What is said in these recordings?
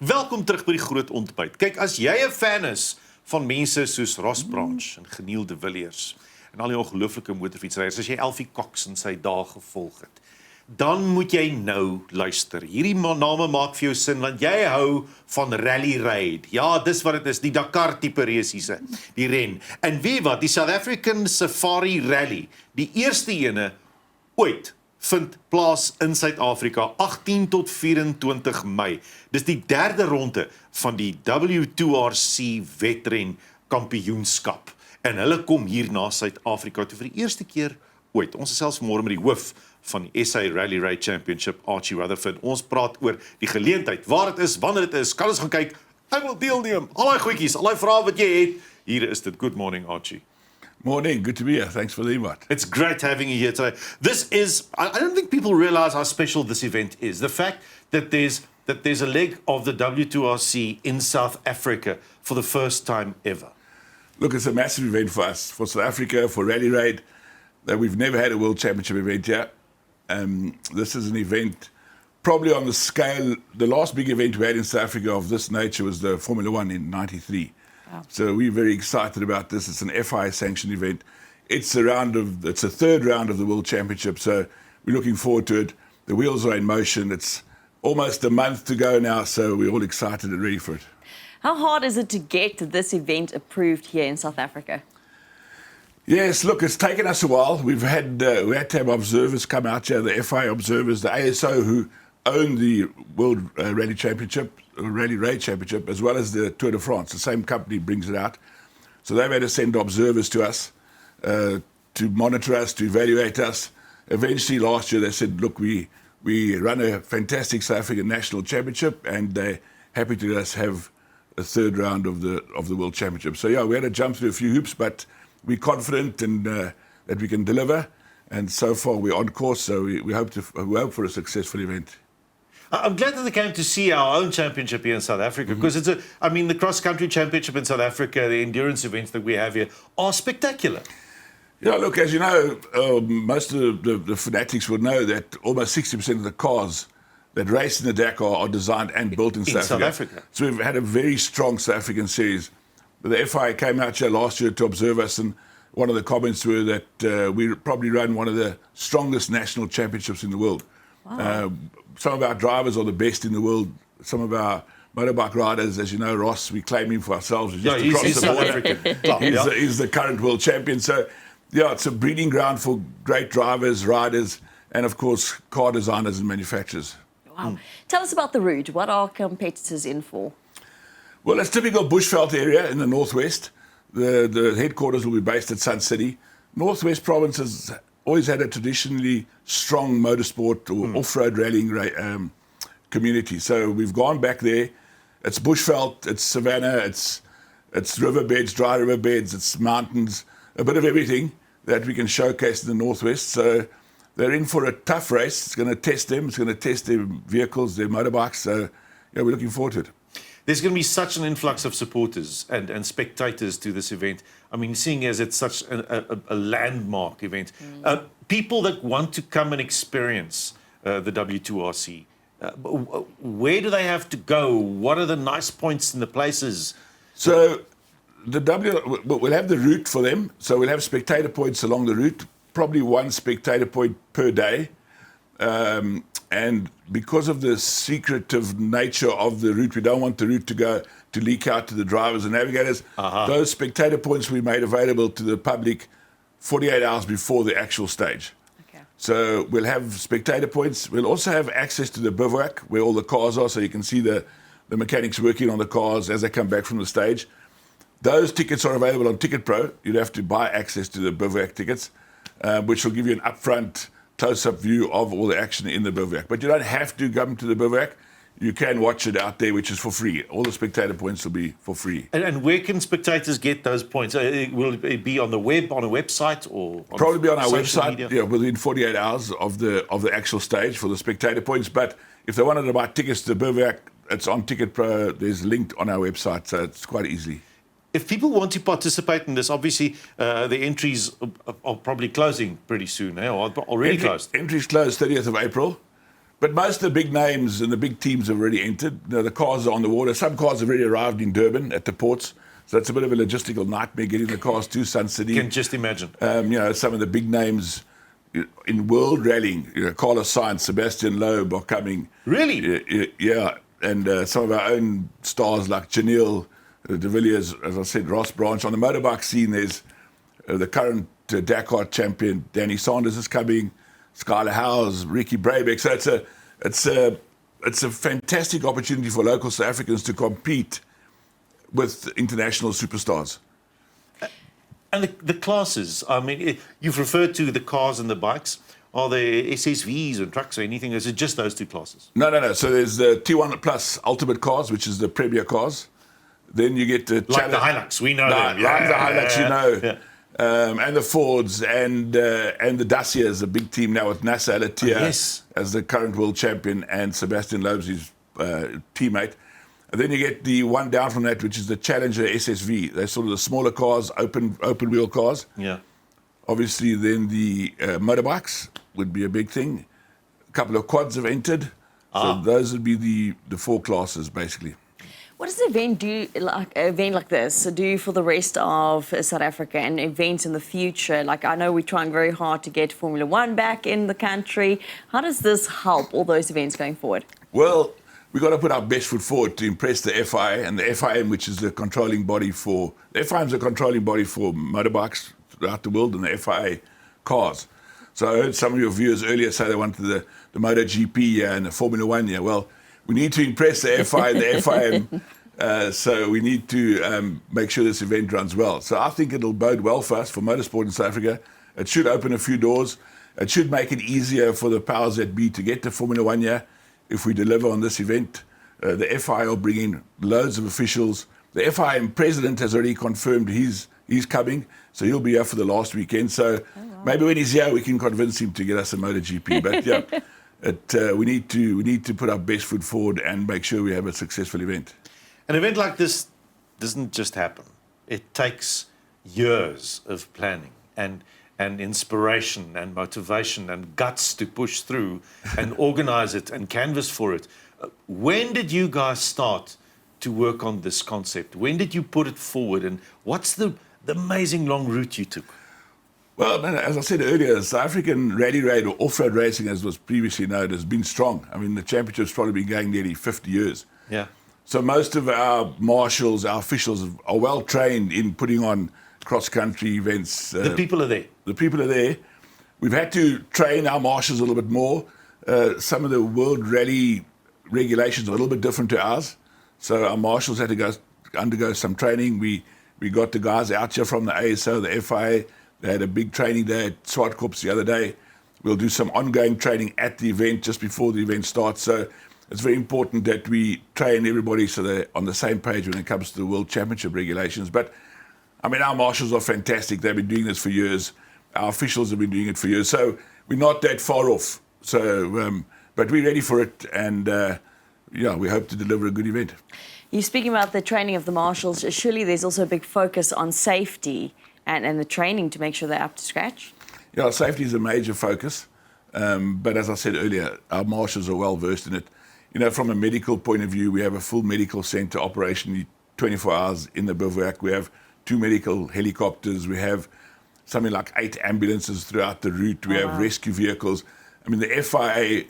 Welkom terug by die groot ontbyt. Kyk, as jy 'n fan is van mense soos Ross Branch en Geniel de Villiers en al die ongelooflike motorfietsryers, as jy Elfie Cox in sy dae gevolg het, dan moet jy nou luister. Hierdie name maak vir jou sin, want jy hou van rally ride. Ja, dis wat dit is, die Dakar tipe resiese, die ren. En weet wat, die South African Safari Rally, die eerste ene ooit, vind plaas in Suid-Afrika, 18 tot 24 Mei. Dis die derde ronde van die W2RC wedren kampioenskap. En hulle kom hier na Suid-Afrika toe vir die eerste keer ooit. Ons is selfs vanmôre met die hoof van die SA Rally Raid Championship, Archie Rutherford. Ons praat oor die geleentheid, waar dit is, wanneer dit is, kan ons gaan kyk, ek wil deelneem, al die goedjies, al die vrae wat jy het, hier is dit. Good morning, Archie. Morning, good to be here. Thanks for the invite. It's great having you here today. This is, I don't think people realize how special this event is. The fact that there's a leg of the W2RC in South Africa for the first time ever. Look, it's a massive event for us, for South Africa, for Rally Raid. We've never had a World Championship event here. This is an event probably on the scale, the last big event we had in South Africa of this nature was the Formula One in '93. Wow. So we're very excited about this. It's an FIA sanctioned event. It's a third round of the World Championship, so we're looking forward to it. The wheels are in motion. It's almost a month to go now, so we're all excited and ready for it. How hard is it to get this event approved here in South Africa? Yes, look, it's taken us a while. We had to have observers come out here, the FIA observers, the ASO who own the World Rally Championship, Rally Raid Championship, as well as the Tour de France. The same company brings it out. So they've had to send observers to us to monitor us, to evaluate us. Eventually last year they said, look, we run a fantastic South African National Championship and they're happy to let us have a third round of the World Championship. So yeah, we had to jump through a few hoops, but we're confident and that we can deliver. And so far we're on course, so we hope for a successful event. I'm glad that they came to see our own championship here in South Africa, because the cross-country championship in South Africa, the endurance events that we have here are spectacular. Yeah, look, as you know, most of the fanatics will know that almost 60% of the cars that race in the Dakar are designed and built in South Africa. So we've had a very strong South African series. The FIA came out here last year to observe us, and one of the comments were that we probably run one of the strongest national championships in the world. Wow. Some of our drivers are the best in the world. Some of our motorbike riders, as you know, Ross, we claim him for ourselves. He's South African. He's the current world champion. So, yeah, it's a breeding ground for great drivers, riders, and, of course, car designers and manufacturers. Wow. Tell us about the route. What are competitors in for? Well, it's typical bushveld area in the northwest. The headquarters will be based at Sun City. Northwest province has always had a traditionally strong motorsport or off-road rallying community. So we've gone back there. It's bushveld, it's savanna, it's riverbeds, dry riverbeds, it's mountains, a bit of everything that we can showcase in the northwest. So they're in for a tough race. It's going to test them. It's going to test their vehicles, their motorbikes. So yeah, we're looking forward to it. There's going to be such an influx of supporters and spectators to this event. I mean, seeing as it's such a landmark event, people that want to come and experience the W2RC, where do they have to go? What are the nice points and the places? So we'll have the route for them. So we'll have spectator points along the route, probably one spectator point per day. And because of the secretive nature of the route, we don't want the route to leak out to the drivers and navigators. Those spectator points will be made available to the public 48 hours before the actual stage. Okay. So we'll have spectator points. We'll also have access to the bivouac where all the cars are, so you can see the mechanics working on the cars as they come back from the stage. Those tickets are available on Ticket Pro. You'd have to buy access to the bivouac tickets, which will give you an upfront close-up view of all the action in the bivouac. But you don't have to come to the bivouac. You can watch it out there, which is for free. All the spectator points will be for free. And where can spectators get those points? Will it be on the web, on a website, or on probably be on our website? Media? Yeah, within 48 hours of the actual stage for the spectator points. But if they wanted to buy tickets to the bivouac, it's on Ticket Pro. There's linked on our website, so it's quite easy. If people want to participate in this, obviously the entries are probably closing pretty soon, or already closed. Entries close 30th of April. But most of the big names and the big teams have already entered. The cars are on the water. Some cars have already arrived in Durban at the ports. So it's a bit of a logistical nightmare getting the cars to Sun City. Can just imagine. Some of the big names in world rallying, Carlos Sainz, Sebastian Loeb are coming. Really? Yeah. And some of our own stars like Janelle de Villiers, as I said, Ross Branch. On the motorbike scene, there's the current Dakar champion, Danny Sanders is coming. Skylar Howes, Ricky Brabeck. So it's a fantastic opportunity for local South Africans to compete with international superstars. And the classes, I mean, you've referred to the cars and the bikes. Are there SSVs and trucks or anything? Or is it just those two classes? No. So there's the T1 Plus Ultimate cars, which is the premier cars. Then you get the... Like the Hilux, we know them. Like the Hilux, you know. Yeah. And the Fords and the Dacias, a big team now with Nasser Al-Attiyah as the current world champion and Sebastian Loeb's his teammate. And then you get the one down from that, which is the Challenger SSV. They're sort of the smaller cars, open wheel cars. Yeah. Obviously, then the motorbikes would be a big thing. A couple of quads have entered. So those would be the four classes, basically. What does an event like this do for the rest of South Africa and events in the future? Like, I know we're trying very hard to get Formula One back in the country. How does this help all those events going forward? Well, we've got to put our best foot forward to impress the FIA and the FIM, which is the controlling body for... The FIM is the controlling body for motorbikes throughout the world and the FIA cars. So I heard some of your viewers earlier say they wanted the MotoGP and the Formula One. Well, we need to impress the FI and the FIM, so we need to make sure this event runs well. So I think it'll bode well for us, for motorsport in South Africa. It should open a few doors. It should make it easier for the powers that be to get to Formula One here if we deliver on this event. The FI will bring in loads of officials. The FIM president has already confirmed he's coming, so he'll be here for the last weekend. So maybe when he's here, we can convince him to get us a MotoGP. But yeah, we need to put our best foot forward and make sure we have a successful event. An event like this doesn't just happen. It takes years of planning and inspiration and motivation and guts to push through and organize it and canvas for it. When did you guys start to work on this concept? When did you put it forward, and what's the amazing long route you took? Well, as I said earlier, the South African rally raid or off-road racing, as was previously known, has been strong. I mean, the championship's probably been going nearly 50 years. Yeah. So most of our marshals, our officials are well trained in putting on cross-country events. The people are there. The people are there. We've had to train our marshals a little bit more. Some of the world rally regulations are a little bit different to ours. So our marshals had to undergo some training. We got the guys out here from the ASO, the FIA. They had a big training day at Swartkops the other day. We'll do some ongoing training at the event just before the event starts. So it's very important that we train everybody so they're on the same page when it comes to the World Championship regulations. But, I mean, our marshals are fantastic. They've been doing this for years. Our officials have been doing it for years. So we're not that far off. So, but we're ready for it. And, we hope to deliver a good event. You're speaking about the training of the marshals. Surely there's also a big focus on safety and the training to make sure they're up to scratch? Yeah, safety is a major focus. But as I said earlier, our marshals are well versed in it. From a medical point of view, we have a full medical centre operationally 24 hours in the bivouac. We have 2 medical helicopters. We have something like 8 ambulances throughout the route. We have rescue vehicles. I mean, the FIA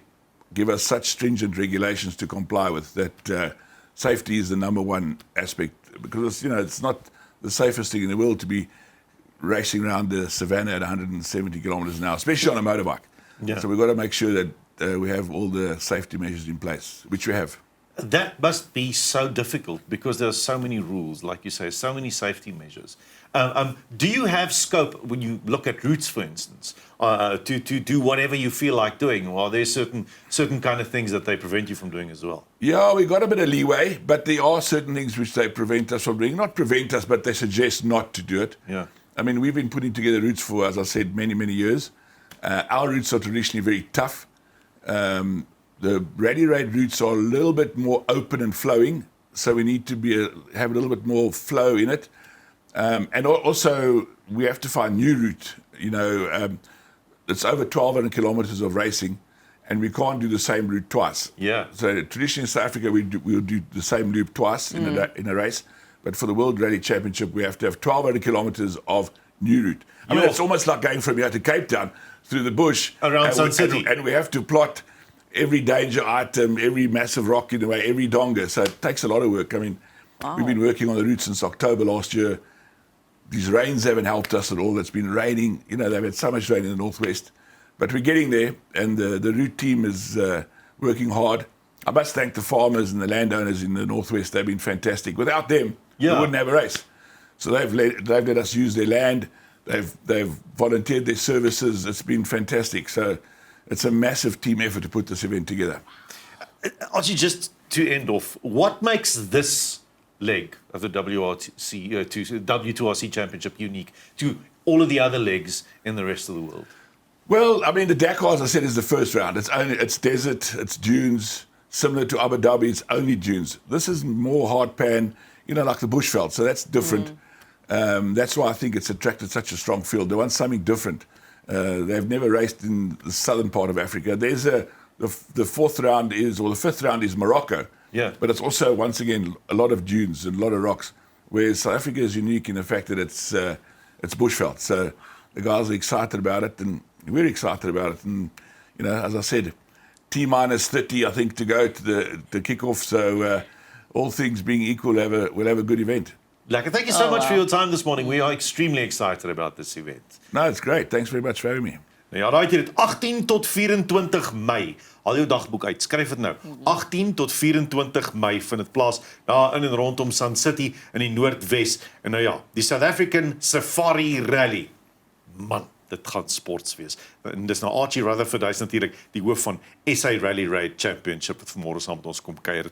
give us such stringent regulations to comply with that safety is the number one aspect, because it's not the safest thing in the world to be racing around the savannah at 170 kilometers an hour, especially on a motorbike. Yeah. So we've got to make sure that we have all the safety measures in place, which we have. That must be so difficult because there are so many rules, like you say, so many safety measures. Do you have scope when you look at routes, for instance, to do whatever you feel like doing, or are there certain kind of things that they prevent you from doing as well? Yeah, we got a bit of leeway, but there are certain things which they prevent us from doing. Not prevent us, but they suggest not to do it. Yeah. I mean, we've been putting together routes for, as I said, many, many years. Our routes are traditionally very tough. The rally raid routes are a little bit more open and flowing, so we need to have a little bit more flow in it. And also, we have to find new route. It's over 1,200 kilometers of racing, and we can't do the same route twice. Yeah. So traditionally in South Africa, we'll do the same loop twice in a race. But for the World Rally Championship, we have to have 1,200 kilometers of new route. I mean, it's almost like going from here to Cape Town through the bush. Around Sun City. And we have to plot every danger item, every massive rock in the way, every donga. So it takes a lot of work. I mean, we've been working on the route since October last year. These rains haven't helped us at all. It's been raining. You know, they've had so much rain in the northwest. But we're getting there, and the route team is working hard. I must thank the farmers and the landowners in the northwest. They've been fantastic. Without them, we wouldn't have a race. So they've let us use their land. They've volunteered their services. It's been fantastic. So it's a massive team effort to put this event together. Archie, just to end off, what makes this leg of the W2RC Championship unique to all of the other legs in the rest of the world? Well, I mean, the Dakar, as I said, is the first round. It's desert, it's dunes. Similar to Abu Dhabi, it's only dunes. This is more hard pan, you know, like the bushveld. So that's different. That's why I think it's attracted such a strong field. They want something different. They've never raced in the southern part of Africa. There's the fifth round is Morocco. Yeah. But it's also, once again, a lot of dunes and a lot of rocks. Whereas South Africa is unique in the fact that it's bushveld. So the guys are excited about it, and we're excited about it. And you know, as I said, T-minus 30, I think, to go to the kickoff. So all things being equal, we'll have a good event. Lekker. Thank you so much for your time this morning. We are extremely excited about this event. No, it's great. Thanks very much for having me. Ja, raai dit 18 tot 24 Mei. Haal jou dagboek uit. Skryf dit nou. 18 tot 24 Mei vind dit plaas daar in en rondom Sun City in die Noordwes. En nou ja, die South African Safari Rally. Man, dit gaan sports wees. En dis nou Archie Rutherford, hy's natuurlik die hoof van SA Rally Raid Championship wat vanmôre saam met ons kom kuier.